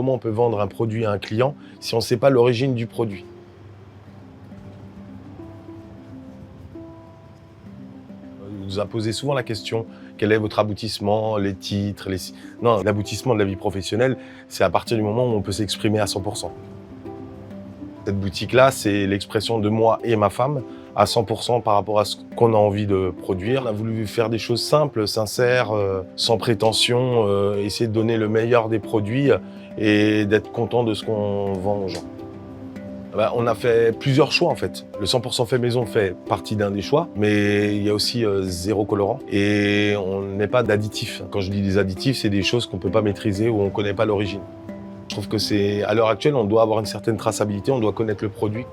comment on peut vendre un produit à un client si on ne sait pas l'origine du produit. On nous a posé souvent la question, quel est votre aboutissement, les titres, Non, l'aboutissement de la vie professionnelle, c'est à partir du moment où on peut s'exprimer à 100%. Cette boutique-là, c'est l'expression de moi et ma femme à 100% par rapport à ce qu'on a envie de produire. On a voulu faire des choses simples, sincères, sans prétention, essayer de donner le meilleur des produits et d'être content de ce qu'on vend aux gens. On a fait plusieurs choix en fait. Le 100% fait maison fait partie d'un des choix, mais il y a aussi zéro colorant et on ne met pas d'additifs. Quand je dis des additifs, c'est des choses qu'on ne peut pas maîtriser ou on ne connaît pas l'origine. Je trouve que à l'heure actuelle, on doit avoir une certaine traçabilité, on doit connaître le produit.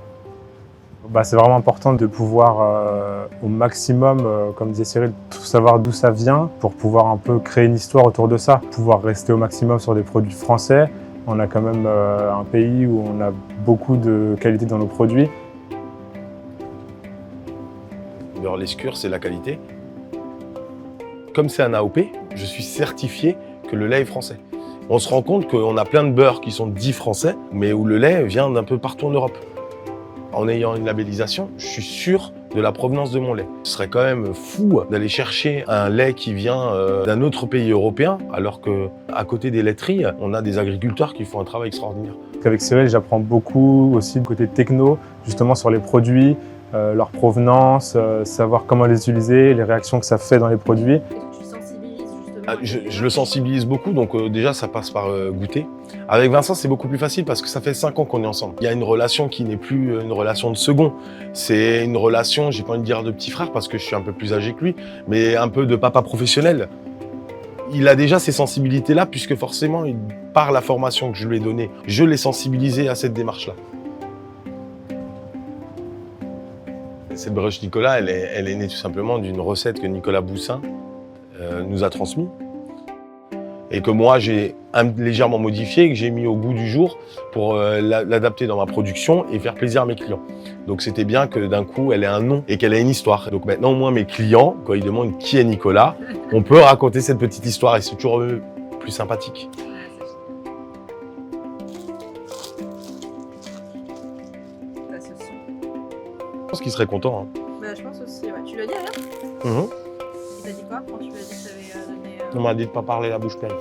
C'est vraiment important de pouvoir au maximum, comme disait Cyril, savoir d'où ça vient pour pouvoir un peu créer une histoire autour de ça. Pouvoir rester au maximum sur des produits français. On a quand même un pays où on a beaucoup de qualité dans nos produits. Beurre Lescure, c'est la qualité. Comme c'est un AOP, je suis certifié que le lait est français. On se rend compte qu'on a plein de beurres qui sont dits français, mais où le lait vient d'un peu partout en Europe. En ayant une labellisation, je suis sûr de la provenance de mon lait. Ce serait quand même fou d'aller chercher un lait qui vient d'un autre pays européen, alors qu'à côté des laiteries, on a des agriculteurs qui font un travail extraordinaire. Avec Cyril, j'apprends beaucoup aussi du côté techno, justement sur les produits, leur provenance, savoir comment les utiliser, les réactions que ça fait dans les produits. Je le sensibilise beaucoup, donc déjà ça passe par goûter. Avec Vincent, c'est beaucoup plus facile parce que ça fait 5 ans qu'on est ensemble. Il y a une relation qui n'est plus une relation de second. C'est une relation, j'ai pas envie de dire de petit frère parce que je suis un peu plus âgé que lui, mais un peu de papa professionnel. Il a déjà ces sensibilités-là puisque forcément, par la formation que je lui ai donnée, je l'ai sensibilisé à cette démarche-là. Cette brioche Nicolas, elle est née tout simplement d'une recette que Nicolas Boussin nous a transmis et que moi j'ai légèrement modifié et que j'ai mis au goût du jour pour l'adapter dans ma production et faire plaisir à mes clients. Donc c'était bien que d'un coup elle ait un nom et qu'elle ait une histoire. Donc maintenant au moins mes clients, quand ils demandent qui est Nicolas, on peut raconter cette petite histoire et c'est toujours plus sympathique. Je pense qu'il serait content. Je pense aussi, ouais. Tu l'as dit d'ailleurs? Il t'a dit quoi quand tu lui as dit que tu avais donné... On m'a dit de ne pas parler la bouche pleine.